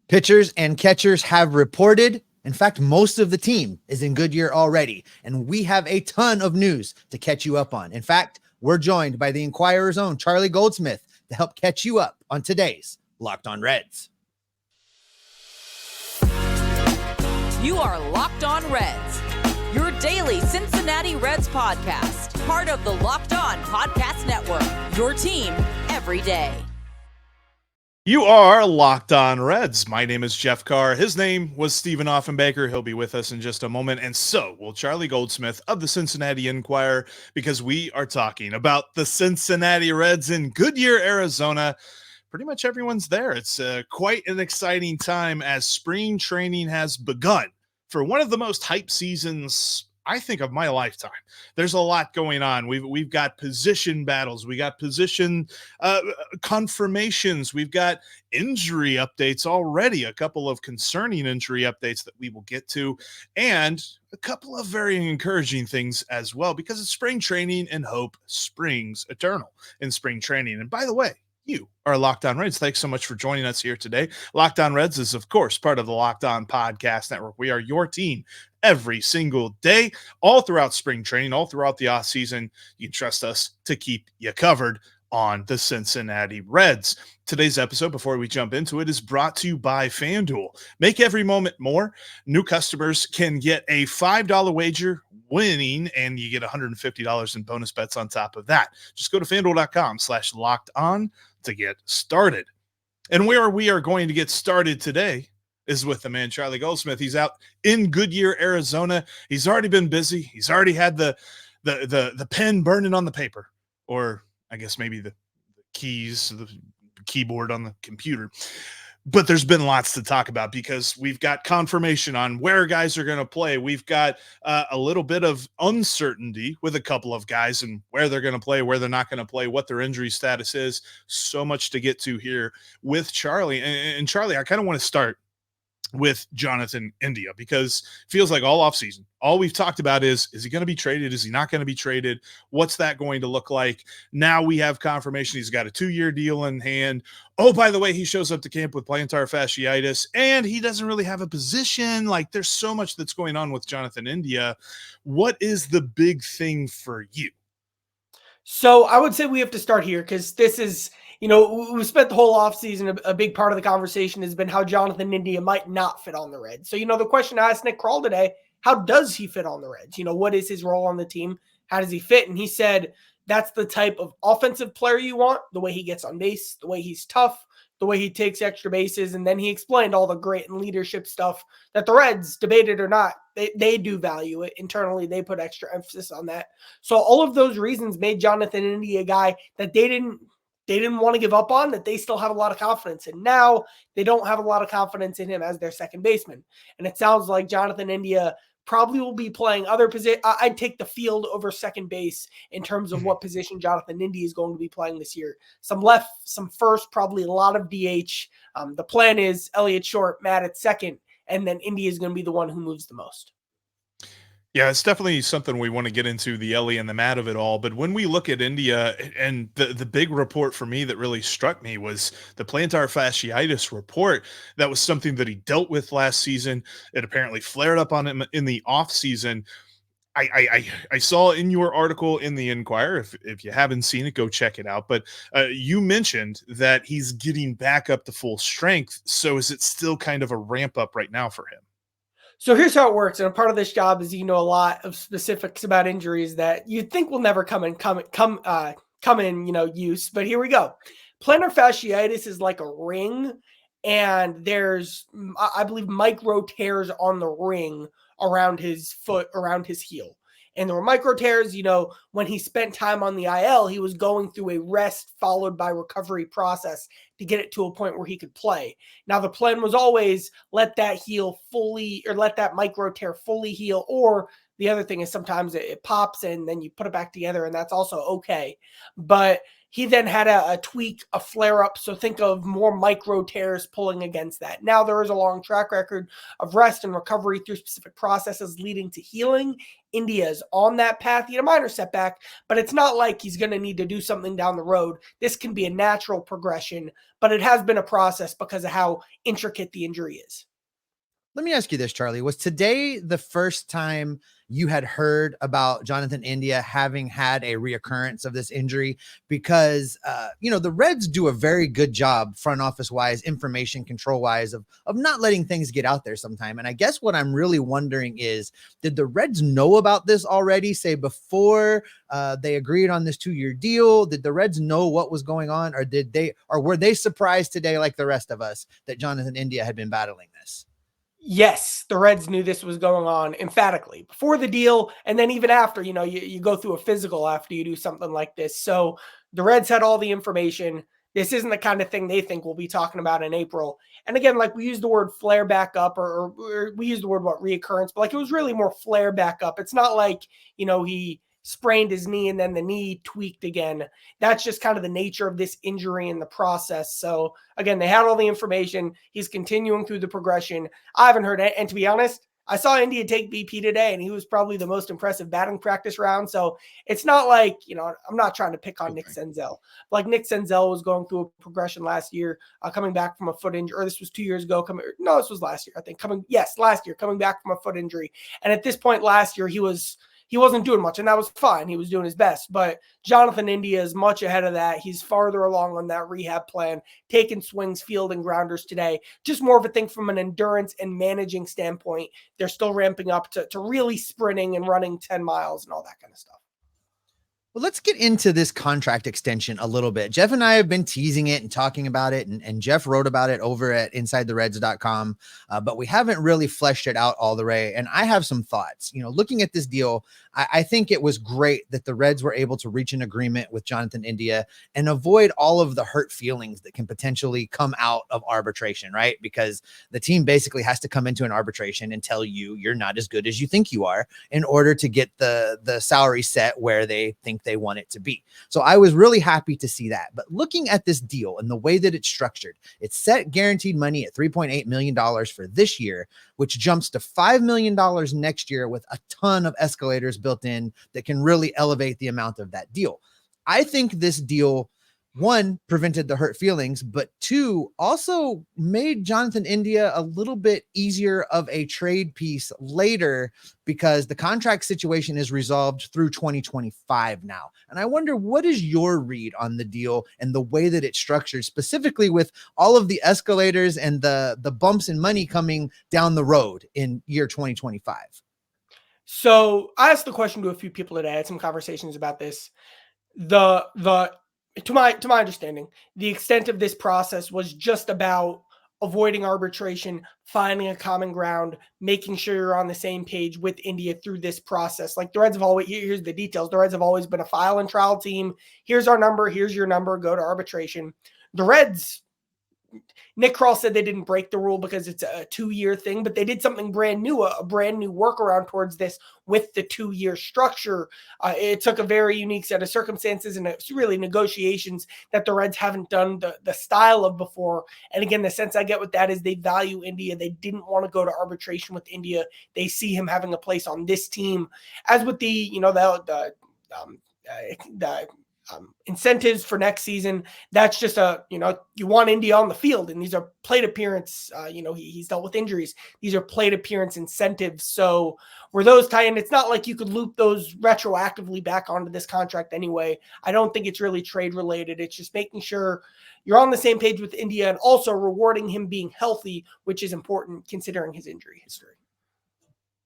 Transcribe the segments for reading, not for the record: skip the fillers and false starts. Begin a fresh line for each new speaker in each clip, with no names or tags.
Pitchers and catchers have reported. In fact, most of the team is in Goodyear already, and we have a ton of news to catch you up on. In fact, we're joined by the Enquirer's own Charlie Goldsmith to help catch you up on today's Locked On Reds.
You are Locked On Reds, your daily Cincinnati Reds podcast, part of the Locked On Podcast Network, your team every day.
You are Locked On Reds. My name is Jeff Carr. His name was Stephen Offenbaker. He'll be with us in just a moment. And so will Charlie Goldsmith of the Cincinnati Enquirer, because we are talking about the Cincinnati Reds in Goodyear, Arizona. Pretty much everyone's there. It's quite an exciting time as spring training has begun for one of the most hyped seasons, I think, of my lifetime. There's a lot going on. We've got position battles. We got position confirmations. We've got injury updates already, a couple of concerning injury updates that we will get to, and a couple of very encouraging things as well, because it's spring training and hope springs eternal in spring training. And by the way, you are Locked On Reds. Thanks so much for joining us here today. Locked On Reds is, of course, part of the Locked On Podcast Network. We are your team every single day, all throughout spring training, all throughout the offseason. You can trust us to keep you covered on the Cincinnati Reds. Today's episode, before we jump into it, is brought to you by FanDuel. Make every moment more. New customers can get a $5 wager winning, and you get $150 in bonus bets on top of that. Just go to FanDuel.com/lockedon to get started. And where we are going to get started today is with the man, Charlie Goldsmith. He's out in Goodyear, Arizona. He's already been busy. He's already had the pen burning on the paper, or I guess maybe the keys, the keyboard on the computer. But there's been lots to talk about, because we've got confirmation on where guys are going to play. We've got a little bit of uncertainty with a couple of guys and where they're going to play, where they're not going to play, what their injury status is. So much to get to here with Charlie. And Charlie, I kind of want to start with Jonathan India, because it feels like all offseason, all we've talked about is he going to be traded? Is he not going to be traded? What's that going to look like? Now we have confirmation he's got a 2-year deal in hand. Oh, by the way, he shows up to camp with plantar fasciitis, and he doesn't really have a position. Like, there's so much that's going on with Jonathan India. What is the big thing for you?
So I would say we have to start here, because this is, we spent the whole offseason, a big part of the conversation has been how Jonathan India might not fit on the Reds. So, the question I asked Nick Kroll today, how does he fit on the Reds? What is his role on the team? How does he fit? And he said, that's the type of offensive player you want, the way he gets on base, the way he's tough, the way he takes extra bases. And then he explained all the great and leadership stuff that the Reds, debated or not, they do value it. Internally, they put extra emphasis on that. So all of those reasons made Jonathan India a guy that they didn't want to give up on, that they still have a lot of confidence in. Now, they don't have a lot of confidence in him as their second baseman. And it sounds like Jonathan India probably will be playing other positions. I'd take the field over second base in terms of what position Jonathan India is going to be playing this year. Some left, some first, probably a lot of DH. The plan is Elly at short, Matt at second, and then India is going to be the one who moves the most.
Yeah, it's definitely something we want to get into, the Elly and the Matt of it all. But when we look at India, and the big report for me that really struck me was the plantar fasciitis report. That was something that he dealt with last season. It apparently flared up on him in the offseason. I saw in your article in the Enquirer, if you haven't seen it, go check it out. But you mentioned that he's getting back up to full strength. So is it still kind of a ramp up right now for him?
So here's how it works. And a part of this job is, a lot of specifics about injuries that you'd think will never come in use. But here we go. Plantar fasciitis is like a ring, and there's, I believe, micro tears on the ring around his foot, around his heel. And there were micro tears, when he spent time on the IL, he was going through a rest followed by recovery process to get it to a point where he could play. Now, the plan was always let that heal fully, or let that micro tear fully heal. Or the other thing is sometimes it pops and then you put it back together, and that's also okay. But He then had a tweak, a flare up. So think of more micro tears pulling against that. Now there is a long track record of rest and recovery through specific processes leading to healing. India is on that path. He had a minor setback, but it's not like he's going to need to do something down the road. This can be a natural progression, but it has been a process because of how intricate the injury is.
Let me ask you this, Charlie. Was today the first time you had heard about Jonathan India having had a reoccurrence of this injury? Because, the Reds do a very good job front office wise, information control wise of not letting things get out there sometime. And I guess what I'm really wondering is, did the Reds know about this already, say before they agreed on this 2-year deal? Did the Reds know what was going on, or were they surprised today, like the rest of us, that Jonathan India had been battling this?
Yes, the Reds knew this was going on emphatically before the deal. And then even after, you go through a physical after you do something like this. So the Reds had all the information. This isn't the kind of thing they think we'll be talking about in April. And again, like we use the word flare back up or we use the word reoccurrence, but like it was really more flare back up. It's not like, he sprained his knee and then the knee tweaked again. That's just kind of the nature of this injury in the process. So again, they had all the information. He's continuing through the progression. I haven't heard it. And to be honest, I saw India take BP today and he was probably the most impressive batting practice round. So it's not like, I'm not trying to pick on Nick Senzel. Like Nick Senzel was going through a progression last year, coming back from a foot injury, or this was 2 years ago. This was last year, I think. Last year, coming back from a foot injury. And at this point last year, he wasn't doing much, and that was fine. He was doing his best. But Jonathan India is much ahead of that. He's farther along on that rehab plan, taking swings, fielding grounders today. Just more of a thing from an endurance and managing standpoint. They're still ramping up to really sprinting and running 10 miles and all that kind of stuff.
Well, let's get into this contract extension a little bit. Jeff and I have been teasing it and talking about it, and Jeff wrote about it over at InsideTheReds.com, but we haven't really fleshed it out all the way. And I have some thoughts. Looking at this deal, I think it was great that the Reds were able to reach an agreement with Jonathan India and avoid all of the hurt feelings that can potentially come out of arbitration, right? Because the team basically has to come into an arbitration and tell you you're not as good as you think you are in order to get the salary set where they think they want it to be. So I was really happy to see that. But looking at this deal and the way that it's structured, it's set guaranteed money at $3.8 million for this year, which jumps to $5 million next year with a ton of escalators built in that can really elevate the amount of that deal. I think this deal, one, prevented the hurt feelings, but two, also made Jonathan India a little bit easier of a trade piece later because the contract situation is resolved through 2025 now. And I wonder, what is your read on the deal and the way that it's structured, specifically with all of the escalators and the bumps in money coming down the road in year 2025?
So I asked the question to a few people today. I had some conversations about this. To my understanding, the extent of this process was just about avoiding arbitration, finding a common ground, making sure you're on the same page with India through this process. Like the Reds have always, here's the details. The Reds have always been a file and trial team. Here's our number. Here's your number. Go to arbitration. The Reds, Nick Krall said they didn't break the rule because it's a 2-year thing, but they did something brand new, a brand new workaround towards this with the 2-year structure. It took a very unique set of circumstances and it's really negotiations that the Reds haven't done the style of before. And again, the sense I get with that is they value India. They didn't want to go to arbitration with India. They see him having a place on this team. As with the incentives for next season, that's just you want India on the field, and these are plate appearance. He's dealt with injuries. These are plate appearance incentives. So were those tie in? It's not like you could loop those retroactively back onto this contract anyway. I don't think it's really trade related. It's just making sure you're on the same page with India and also rewarding him being healthy, which is important considering his injury history.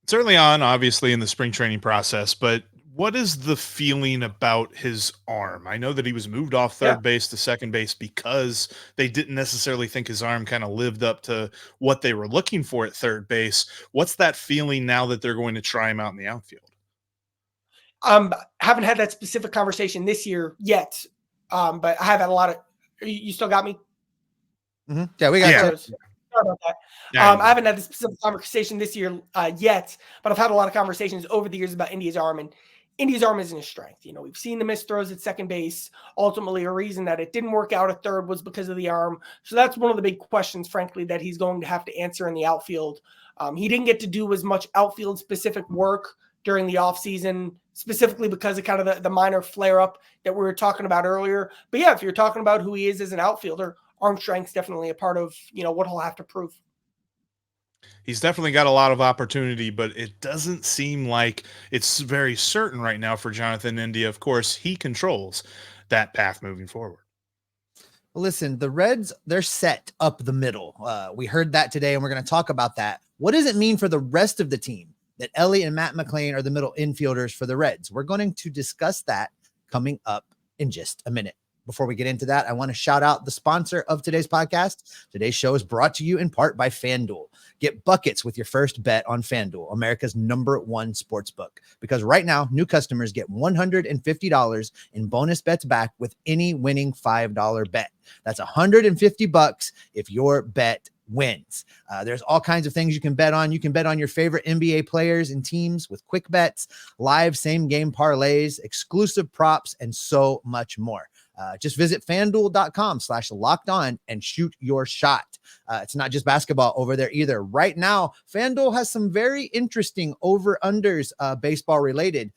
Certainly obviously in the spring training process, but what is the feeling about his arm? I know that he was moved off third base to second base because they didn't necessarily think his arm kind of lived up to what they were looking for at third base. What's that feeling now that they're going to try him out in the outfield?
Haven't had that specific conversation this year yet, but I have had a lot of. You still got me?
Mm-hmm. Yeah, we got you.
Sorry about that. I haven't had this specific conversation this year yet, but I've had a lot of conversations over the years about India's arm, and Indy's arm isn't his strength. We've seen the missed throws at second base. Ultimately, a reason that it didn't work out at third was because of the arm. So that's one of the big questions, frankly, that he's going to have to answer in the outfield. He didn't get to do as much outfield specific work during the offseason, specifically because of kind of the minor flare-up that we were talking about earlier. But yeah, if you're talking about who he is as an outfielder, arm strength's definitely a part of, what he'll have to prove.
He's definitely got a lot of opportunity, but it doesn't seem like it's very certain right now for Jonathan India. Of course, he controls that path moving forward.
Listen, the Reds, they're set up the middle. We heard that today, and we're going to talk about that. What does it mean for the rest of the team that Elly and Matt McLain are the middle infielders for the Reds? We're going to discuss that coming up in just a minute. Before we get into that, I want to shout out the sponsor of today's podcast. Today's show is brought to you in part by FanDuel. Get buckets with your first bet on FanDuel, America's #1 sports book. Because right now, new customers get $150 in bonus bets back with any winning $5 bet. That's $150 if your bet wins. There's all kinds of things you can bet on. You can bet on your favorite NBA players and teams with quick bets, live same game parlays, exclusive props, and so much more. Just visit fanduel.com/lockedon and shoot your shot. It's not just basketball over there either. Right now, FanDuel has some very interesting over-unders, baseball related.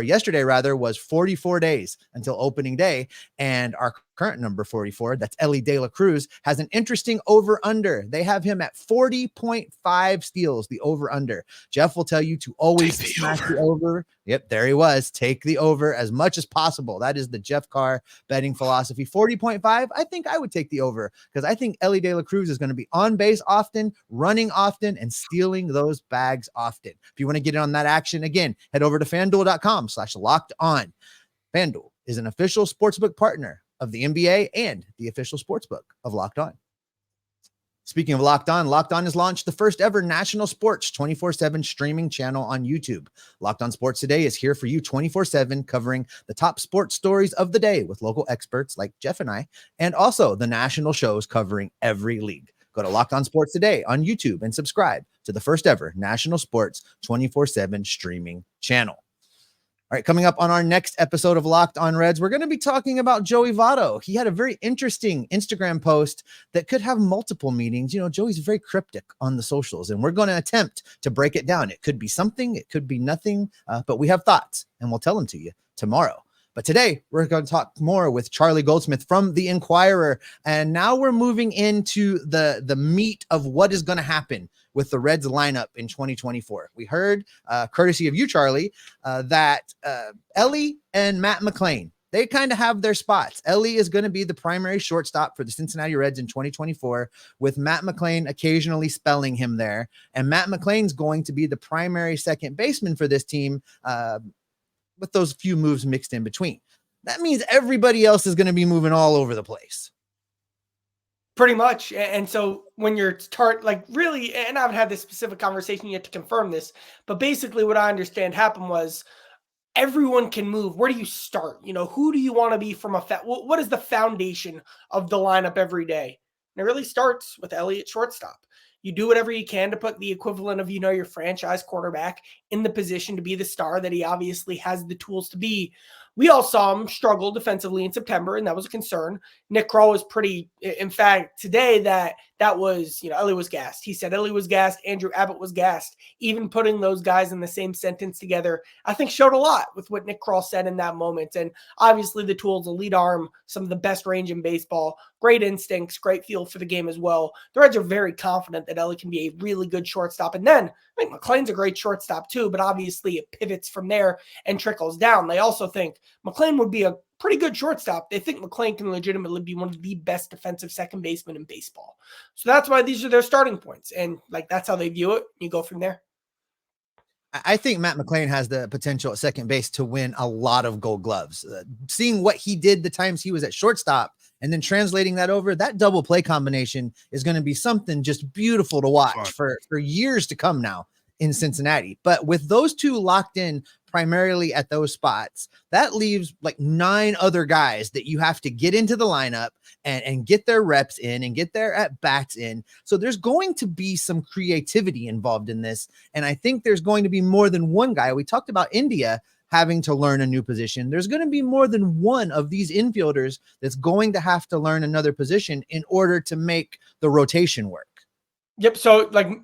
Yesterday was 44 days until opening day. And our current number 44, that's Elly De La Cruz, has an interesting over-under. They have him at 40.5 steals, the over-under. Jeff will tell you to always smash the over. Yep, there he was. Take the over as much as possible. That is the Jeff Carr betting philosophy. 40.5, I think I would take the over because I think Elly De La Cruz is going to be on base often, running often, and stealing those bags often. If you want to get in on that action, again, head over to fanduel.com/lockedon. FanDuel is an official sportsbook partner of the NBA and the official sportsbook of Locked On. Speaking of Locked On has launched the first ever national sports 24/7 streaming channel on YouTube. Locked On Sports Today is here for you 24/7, covering the top sports stories of the day with local experts like Jeff and I, and also the national shows covering every league. Go to Locked On Sports Today on YouTube and subscribe to the first ever national sports 24/7 streaming channel. All right, coming up on our next episode of Locked On Reds, we're going to be talking about Joey Votto. He had a very interesting Instagram post that could have multiple meanings. Joey's very cryptic on the socials, and we're going to attempt to break it down. It could be something, it could be nothing, but we have thoughts, and we'll tell them to you tomorrow. But today, we're going to talk more with Charlie Goldsmith from the Enquirer, and now we're moving into the meat of what is going to happen with the Reds lineup in 2024. We heard, courtesy of you, Charlie, that Elly and Matt McLain, they kind of have their spots. Elly is going to be the primary shortstop for the Cincinnati Reds in 2024, with Matt McLain occasionally spelling him there. And Matt McLain's going to be the primary second baseman for this team, with those few moves mixed in between. That means everybody else is going to be moving all over the place.
Pretty much. And so when you're really, and I haven't had this specific conversation yet to confirm this, but basically what I understand happened was everyone can move. Where do you start? Who do you want to be from what is the foundation of the lineup every day? And it really starts with Elly at shortstop. You do whatever you can to put the equivalent of, your franchise quarterback in the position to be the star that he obviously has the tools to be. We all saw him struggle defensively in September, and that was a concern. Nick Kroll was in fact, today that was, Elly was gassed. He said Elly was gassed. Andrew Abbott was gassed. Even putting those guys in the same sentence together, I think showed a lot with what Nick Kroll said in that moment. And obviously the tools, the lead arm, some of the best range in baseball, great instincts, great feel for the game as well. The Reds are very confident that Elly can be a really good shortstop. And then I think McLain's a great shortstop too, but obviously it pivots from there and trickles down. They also think McLain would be a pretty good shortstop. They think McLain can legitimately be one of the best defensive second basemen in baseball. So that's why these are their starting points. And that's how they view it. You go from there.
I think Matt McLain has the potential at second base to win a lot of Gold Gloves. Seeing what he did the times he was at shortstop and then translating that over, that double play combination is going to be something just beautiful to watch for years to come now in Cincinnati. But with those two locked in primarily at those spots, that leaves like 9 other guys that you have to get into the lineup and get their reps in and get their at bats in. So there's going to be some creativity involved in this. And I think there's going to be more than one guy. We talked about India having to learn a new position. There's going to be more than one of these infielders that's going to have to learn another position in order to make the rotation work.
Yep. So like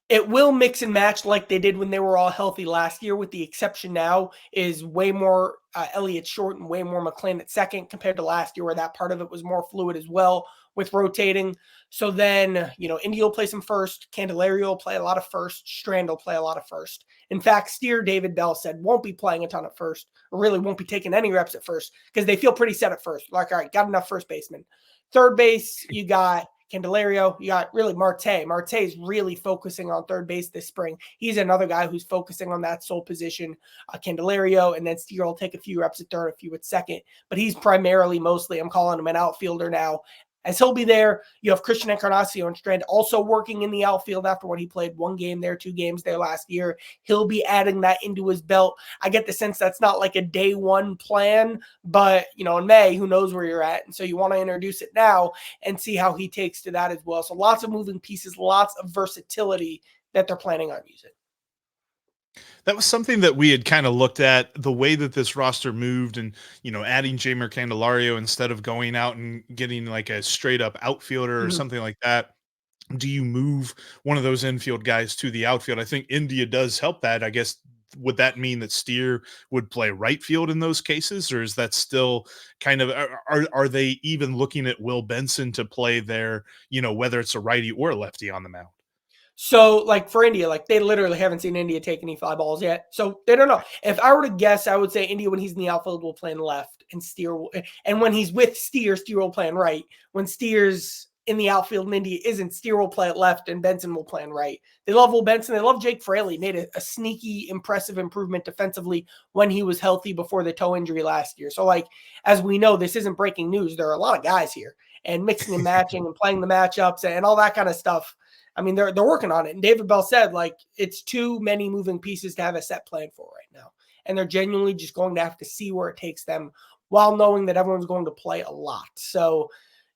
it will mix and match like they did when they were all healthy last year, with the exception now is way more Elly at short and way more McLain at second compared to last year, where that part of it was more fluid as well with rotating. So then, India will play some first. Candelario will play a lot of first. Strand will play a lot of first. In fact, Steer, David Bell said, won't be playing a ton at first, or really won't be taking any reps at first because they feel pretty set at first. Like, all right, got enough first baseman. Third base, you got Candelario, you got really Marte. Marte is really focusing on third base this spring. He's another guy who's focusing on that sole position. Candelario, and then Steer will take a few reps at third, a few at second. But he's primarily, mostly, I'm calling him an outfielder now, as he'll be there. You have Christian Encarnacion-Strand also working in the outfield after what he played 1 game there, 2 games there last year. He'll be adding that into his belt. I get the sense that's not like a day one plan, but in May, who knows where you're at. And so you want to introduce it now and see how he takes to that as well. So lots of moving pieces, lots of versatility that they're planning on using.
That was something that we had kind of looked at, the way that this roster moved, and, adding Jeimer Candelario instead of going out and getting like a straight up outfielder or something like that. Do you move one of those infield guys to the outfield? I think India does help that. I guess, would that mean that Steer would play right field in those cases, or is that still kind of, are they even looking at Will Benson to play there, whether it's a righty or a lefty on the mound?
So, like for India, like they literally haven't seen India take any fly balls yet. So they don't know. If I were to guess, I would say India, when he's in the outfield, will play in left, and Steer will, and when he's with Steer, Steer will play in right. When Steer's in the outfield and India isn't, Steer will play at left and Benson will play in right. They love Will Benson. They love Jake Fraley. Made a sneaky, impressive improvement defensively when he was healthy before the toe injury last year. So, like, as we know, this isn't breaking news. There are a lot of guys here, and mixing and matching and playing the matchups and all that kind of stuff. I mean, they're working on it. And David Bell said, like, it's too many moving pieces to have a set plan for right now. And they're genuinely just going to have to see where it takes them while knowing that everyone's going to play a lot. So,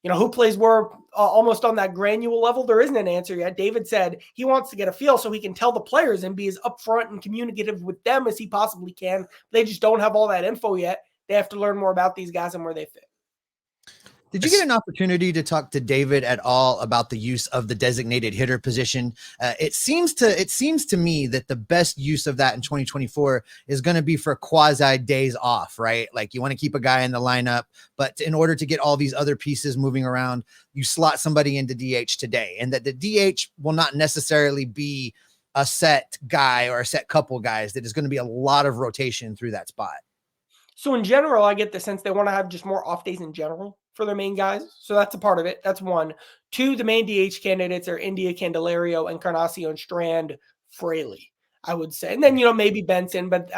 who plays where almost on that granular level, there isn't an answer yet. David said he wants to get a feel so he can tell the players and be as upfront and communicative with them as he possibly can. They just don't have all that info yet. They have to learn more about these guys and where they fit.
Did you get an opportunity to talk to David at all about the use of the designated hitter position? It seems to me that the best use of that in 2024 is going to be for quasi days off, right? Like, you want to keep a guy in the lineup, but in order to get all these other pieces moving around, you slot somebody into DH today, and that the DH will not necessarily be a set guy or a set couple guys. That is going to be a lot of rotation through that spot.
So in general, I get the sense they want to have just more off days in general for their main guys. So that's a part of it. That's one. 2, the main DH candidates are India, Candelario, Encarnacion-Strand, Fraley, I would say. And then, maybe Benson, but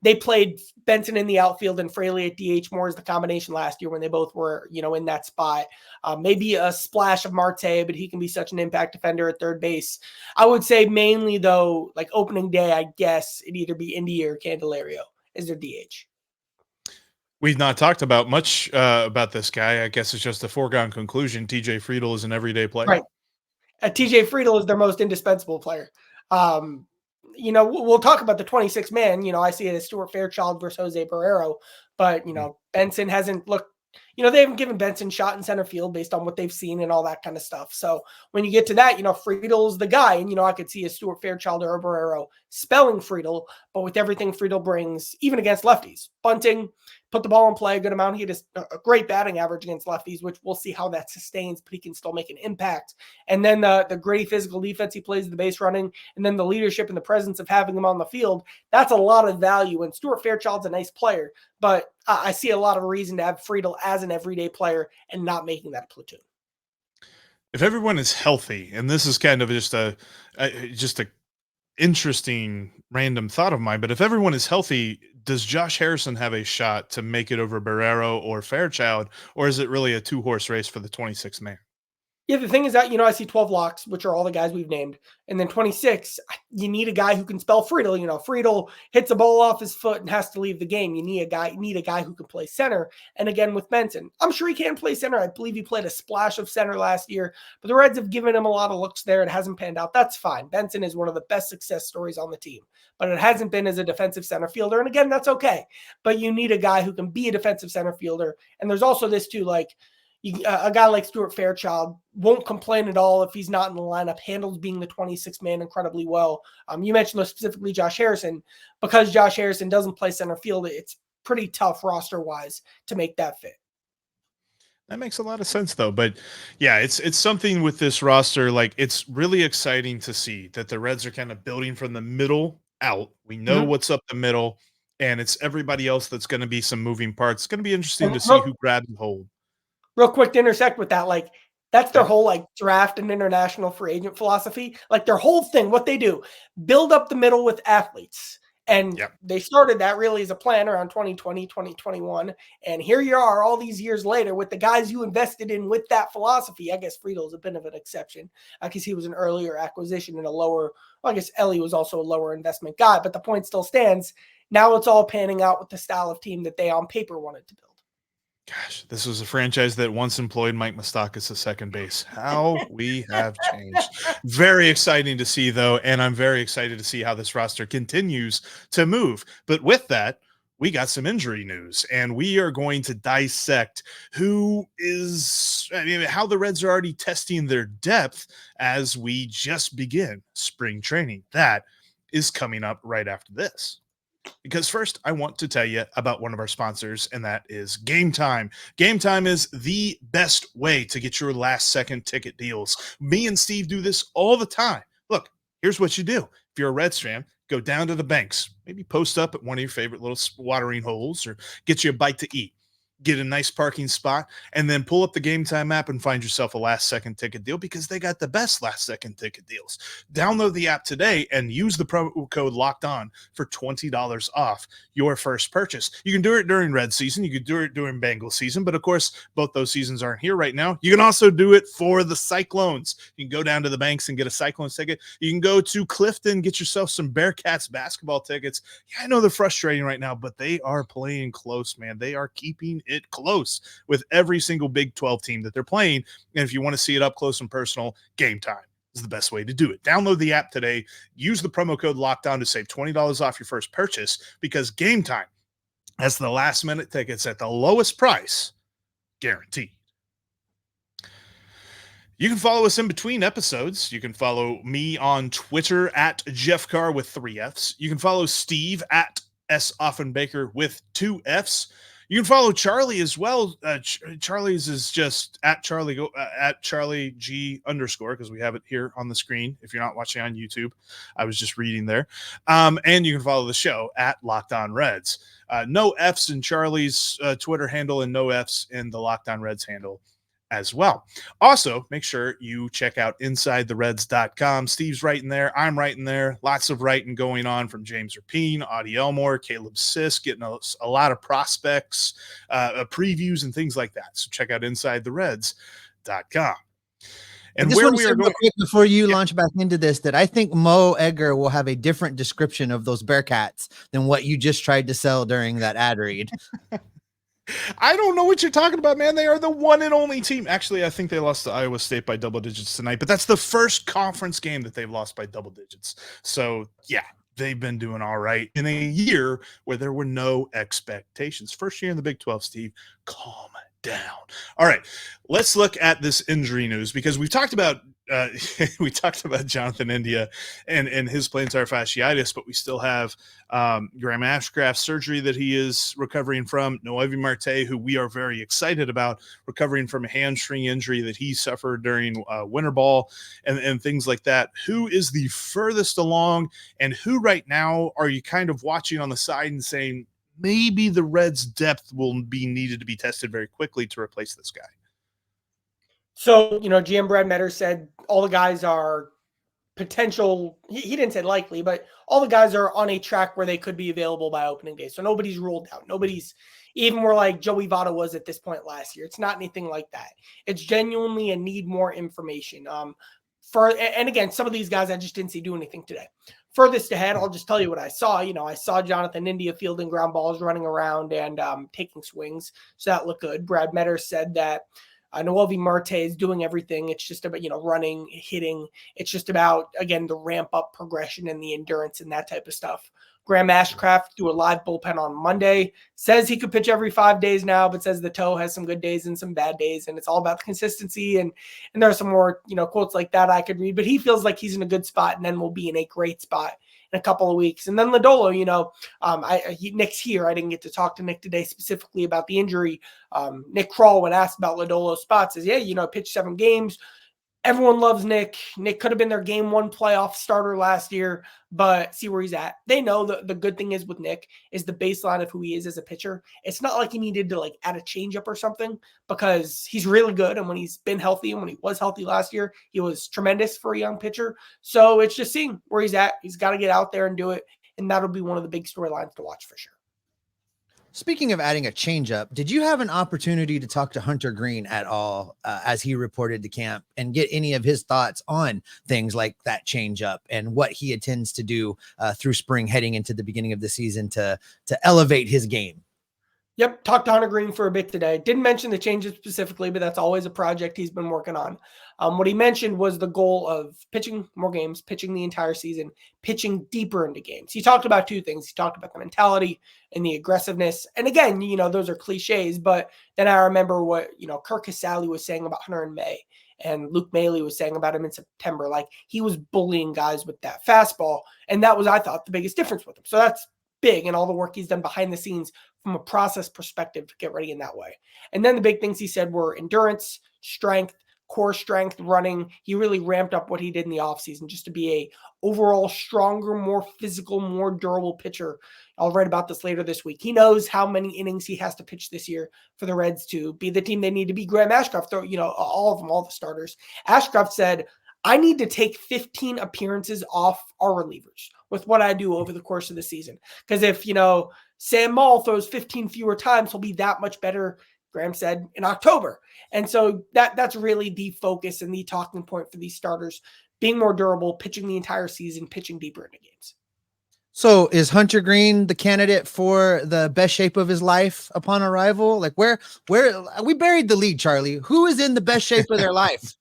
they played Benson in the outfield and Fraley at DH more as the combination last year when they both were, in that spot. Maybe a splash of Marte, but he can be such an impact defender at third base. I would say mainly, though, like opening day, I guess it'd either be India or Candelario as their DH.
We've not talked about much about this guy. I guess it's just a foregone conclusion. TJ Friedl is an everyday player.
Right. TJ Friedl is their most indispensable player. We'll talk about the 26 man. I see it as Stuart Fairchild versus Jose Barrero, but, Benson hasn't looked, they haven't given Benson shot in center field based on what they've seen and all that kind of stuff. So when you get to that, Friedel's the guy. And, I could see a Stuart Fairchild or a Barrero spelling Friedl, but with everything Friedl brings, even against lefties, bunting, put the ball in play a good amount. He had a great batting average against lefties, which we'll see how that sustains, but he can still make an impact. And then the gritty physical defense he plays, the base running, and then the leadership and the presence of having him on the field, that's a lot of value. And Stuart Fairchild's a nice player, but I see a lot of reason to have Friedl as an everyday player and not making that a platoon.
If everyone is healthy, and this is kind of just a interesting random thought of mine, but if everyone is healthy, does Josh Harrison have a shot to make it over Barrero or Fairchild, or is it really a 2-horse race for the 26 man?
Yeah, the thing is that, I see 12 locks, which are all the guys we've named. And then 26, you need a guy who can spell Friedel. Friedel hits a ball off his foot and has to leave the game. You need a guy who can play center. And again, with Benson, I'm sure he can play center. I believe he played a splash of center last year, but the Reds have given him a lot of looks there. It hasn't panned out. That's fine. Benson is one of the best success stories on the team, but it hasn't been as a defensive center fielder. And again, that's okay. But you need a guy who can be a defensive center fielder. And there's also this too, like, a guy like Stuart Fairchild won't complain at all if he's not in the lineup, handles being the 26th man incredibly well. You mentioned specifically Josh Harrison. Because Josh Harrison doesn't play center field, it's pretty tough roster-wise to make that fit.
That makes a lot of sense, though. But yeah, it's something with this roster. Like, it's really exciting to see that the Reds are kind of building from the middle out. We know what's up the middle, and it's everybody else that's going to be some moving parts. It's going to be interesting to see who grabs and hold.
Real quick to intersect with that, like, that's their whole draft and international free agent philosophy. Like, their whole thing, what they do, build up the middle with athletes. And they started that really as a plan around 2020, 2021. And here you are all these years later with the guys you invested in with that philosophy. I guess Friedel is a bit of an exception because he was an earlier acquisition and I guess Elly was also a lower investment guy, but the point still stands. Now it's all panning out with the style of team that they on paper wanted to build.
Gosh, this was a franchise that once employed Mike Moustakas at second base. How we have changed. Very exciting to see, though, and I'm very excited to see how this roster continues to move. But with that, we got some injury news, and we are going to dissect how the Reds are already testing their depth as we just begin spring training. That is coming up right after this. Because first, I want to tell you about one of our sponsors, and that is Game Time. Game Time is the best way to get your last-second ticket deals. Me and Steve do this all the time. Look, here's what you do. If you're a Reds fan, go down to the banks. Maybe post up at one of your favorite little watering holes or get you a bite to eat. Get a nice parking spot, and then pull up the Game Time app and find yourself a last-second ticket deal because they got the best last-second ticket deals. Download the app today and use the promo code LOCKEDON for $20 off your first purchase. You can do it during Red season. You can do it during Bengal season, but of course, both those seasons aren't here right now. You can also do it for the Cyclones. You can go down to the banks and get a Cyclones ticket. You can go to Clifton, get yourself some Bearcats basketball tickets. Yeah, I know they're frustrating right now, but they are playing close, man. They are keeping it close with every single Big 12 team that they're playing. And if you want to see it up close and personal, Game Time is the best way to do it. Download the app today. Use the promo code LOCKEDON to save $20 off your first purchase because Game Time has the last minute tickets at the lowest price guaranteed. You can follow us in between episodes. You can follow me on Twitter at Jeff Carr with 3 Fs. You can follow Steve at S. Offenbaker with 2 Fs. You can follow Charlie as well. Charlie's is just at Charlie G _ because we have it here on the screen. If you're not watching on YouTube, I was just reading there. And you can follow the show at Locked On Reds. No Fs in Charlie's Twitter handle and no Fs in the Locked On Reds handle as well. Also, make sure you check out InsideTheReds.com. Steve's writing there. I'm writing there. Lots of writing going on from James Rapine, Audie Elmore, Caleb Sisk, getting a lot of prospects, previews, and things like that. So check out InsideTheReds.com. And where we are going
before you launch back into this, that I think Mo Egger will have a different description of those Bearcats than what you just tried to sell during that ad read.
I don't know what you're talking about, man. They are the one and only team. Actually, I think they lost to Iowa State by double digits tonight, but that's the first conference game that they've lost by double digits. So, yeah, they've been doing all right in a year where there were no expectations. First year in the Big 12, Steve. Calm down. All right, let's look at this injury news because we've talked about Jonathan India and his plantar fasciitis, but we still have Graham Ashcraft surgery that he is recovering from. Noelvi Marte, who we are very excited about, recovering from a hamstring injury that he suffered during winter ball and things like that. Who is the furthest along, and who right now are you kind of watching on the side and saying maybe the Reds' depth will be needed to be tested very quickly to replace this guy?
So, GM Brad Metter said all the guys are potential. He didn't say likely, but all the guys are on a track where they could be available by opening day. So nobody's ruled out. Nobody's even where like Joey Votto was at this point last year. It's not anything like that. It's genuinely a need more information. And again, some of these guys I just didn't see do anything today. Furthest ahead, I'll just tell you what I saw. I saw Jonathan India fielding ground balls, running around and taking swings. So that looked good. Brad Metter said that Noelvi Marte is doing everything. It's just about, running, hitting. It's just about, again, the ramp up progression and the endurance and that type of stuff. Graham Ashcraft do a live bullpen on Monday, says he could pitch every 5 days now, but says the toe has some good days and some bad days. And it's all about the consistency. And there are some more, quotes like that I could read, but he feels like he's in a good spot and then will be in a great spot in a couple of weeks. And then Lodolo, Nick's here. I didn't get to talk to Nick today specifically about the injury. Nick Kroll, when asked about Lodolo's spot, says, pitched 7 games. Everyone loves Nick. Nick could have been their game 1 playoff starter last year, but see where he's at. They know the good thing is with Nick is the baseline of who he is as a pitcher. It's not like he needed to add a changeup or something because he's really good. And when he's been healthy and when he was healthy last year, he was tremendous for a young pitcher. So it's just seeing where he's at. He's got to get out there and do it. And that'll be one of the big storylines to watch for sure.
Speaking of adding a changeup, did you have an opportunity to talk to Hunter Green at all as he reported to camp and get any of his thoughts on things like that changeup and what he intends to do through spring heading into the beginning of the season to elevate his game?
Yep, talked to Hunter Green for a bit today. Didn't mention the changes specifically, but that's always a project he's been working on. What he mentioned was the goal of pitching more games, pitching the entire season, pitching deeper into games. He talked about 2 things. He talked about the mentality and the aggressiveness. And again, those are cliches, but then I remember what, Kirk Casale was saying about Hunter in May and Luke Maley was saying about him in September. Like he was bullying guys with that fastball. And that was, I thought, the biggest difference with him. So that's big, and all the work he's done behind the scenes from a process perspective to get ready in that way. And then the big things he said were endurance, strength, core strength, running. He really ramped up what he did in the offseason just to be a overall stronger, more physical, more durable pitcher. I'll write about this later this week. He knows how many innings he has to pitch this year for the Reds to be the team they need to be. Graham Ashcraft, all of them, all the starters. Ashcraft said, I need to take 15 appearances off our relievers with what I do over the course of the season. Because if, Sam Maul throws 15 fewer times, he'll be that much better, Graham said, in October. And so that's really the focus and the talking point for these starters, being more durable, pitching the entire season, pitching deeper into games.
So is Hunter Green the candidate for the best shape of his life upon arrival? Like where we buried the lead, Charlie. Who is in the best shape of their life?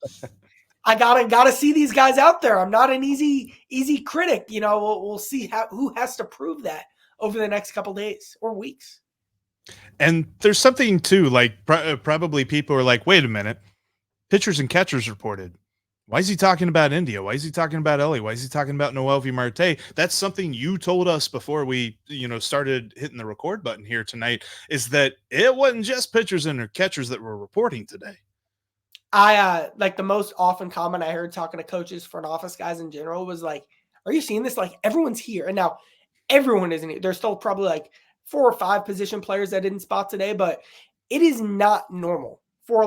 I gotta see these guys out there. I'm not an easy critic. We'll see who has to prove that over the next couple days or weeks.
And there's something too, like probably people are like, wait a minute, pitchers and catchers reported. Why is he talking about India? Why is he talking about Elly? Why is he talking about Noelvi Marte? That's something you told us before we, started hitting the record button here tonight, is that it wasn't just pitchers and catchers that were reporting today.
I like the most often comment I heard talking to coaches, front office guys in general was like, are you seeing this? Like everyone's here. And now everyone isn't here. There's still probably like 4 or 5 position players that didn't spot today, but it is not normal for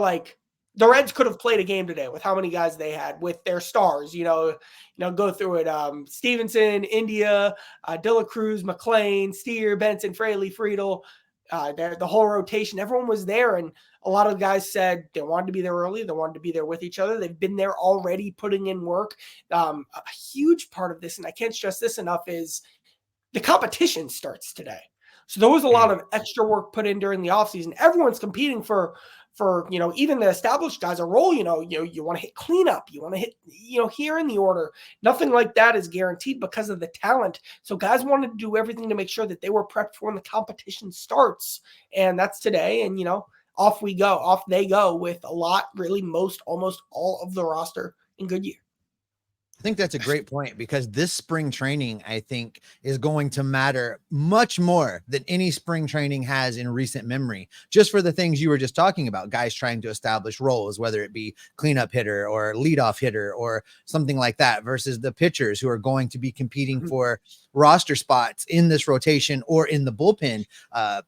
the Reds could have played a game today with how many guys they had with their stars, go through it. Stevenson, India, Dilla Cruz, McLain, Steer, Benson, Fraley, Friedel, the whole rotation, everyone was there. And a lot of guys said they wanted to be there early. They wanted to be there with each other. They've been there already putting in work. A huge part of this, and I can't stress this enough, is the competition starts today. So there was a lot of extra work put in during the offseason. Everyone's competing for even the established guys a role. You want to hit cleanup. You want to hit, here in the order. Nothing like that is guaranteed because of the talent. So guys wanted to do everything to make sure that they were prepped for when the competition starts. And that's today. And, off they go with a lot, really almost all of the roster in Goodyear.
I think that's a great point because this spring training, I think, is going to matter much more than any spring training has in recent memory, just for the things you were just talking about, guys trying to establish roles, whether it be cleanup hitter or leadoff hitter or something like that, versus the pitchers who are going to be competing for roster spots in this rotation or in the bullpen.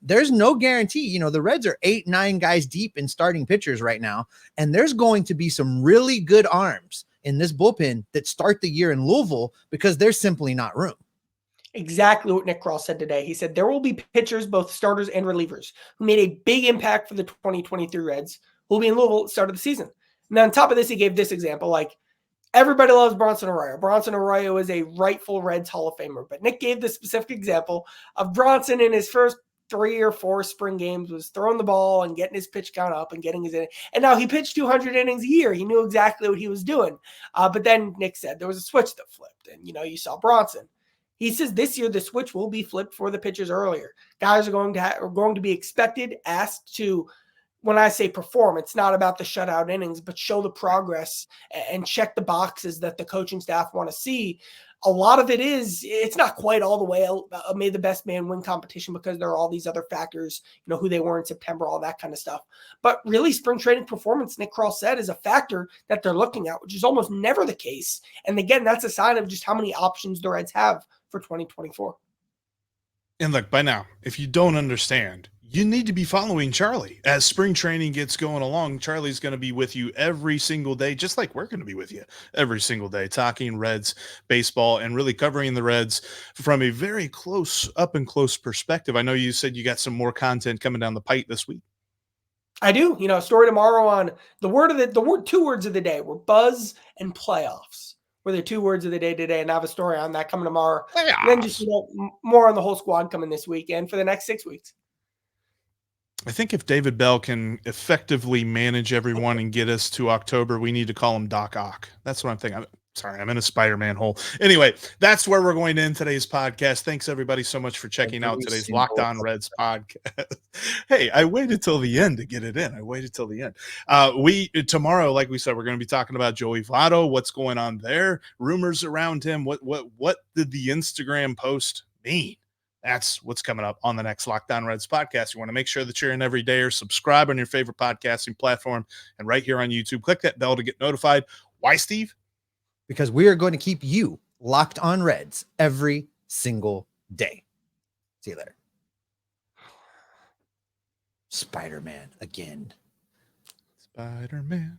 There's no guarantee. The Reds are 8-9 guys deep in starting pitchers right now, and there's going to be some really good arms in this bullpen that start the year in Louisville because there's simply not room.
Exactly what Nick Krall said today. He said there will be pitchers, both starters and relievers, who made a big impact for the 2023 Reds, who will be in Louisville at the start of the season. And then on top of this, he gave this example, like, everybody loves Bronson Arroyo. Bronson Arroyo is a rightful Reds Hall of Famer. But Nick gave the specific example of Bronson in his first 3 or 4 spring games was throwing the ball and getting his pitch count up and getting his inning. And now he pitched 200 innings a year. He knew exactly what he was doing. But then Nick said there was a switch that flipped. And, you saw Bronson. He says this year the switch will be flipped for the pitchers earlier. Guys are going to be expected, asked to, when I say perform, it's not about the shutout innings, but show the progress and check the boxes that the coaching staff want to see. A lot of it's not quite all the way made the best man win competition because there are all these other factors, who they were in September, all that kind of stuff. But really, spring training performance, Nick Krall said, is a factor that they're looking at, which is almost never the case. And again, that's a sign of just how many options the Reds have for 2024.
And look, by now, if you don't understand, you need to be following Charlie. As spring training gets going along, Charlie's going to be with you every single day, just like we're going to be with you every single day, talking Reds baseball and really covering the Reds from a very up and close perspective. I know you said you got some more content coming down the pipe this week.
I do. A story tomorrow on the 2 words of the day were buzz and playoffs. Were the 2 words of the day today, and I have a story on that coming tomorrow.
Playoffs.
And then just more on the whole squad coming this weekend for the next 6 weeks.
I think if David Bell can effectively manage everyone and get us to October, we need to call him Doc Ock. That's what I'm thinking. Sorry, I'm in a Spider-Man hole. Anyway, that's where we're going to end today's podcast. Thanks, everybody, so much for checking out today's Locked On Reds podcast. Hey, I waited till the end to get it in. Tomorrow, like we said, we're going to be talking about Joey Votto, what's going on there, rumors around him. What did the Instagram post mean? That's what's coming up on the next Locked On Reds podcast. You want to make sure that you're in every day or subscribe on your favorite podcasting platform and right here on YouTube. Click that bell to get notified. Why, Steve?
Because we are going to keep you locked on Reds every single day. See you later. Spider-Man again.
Spider-Man.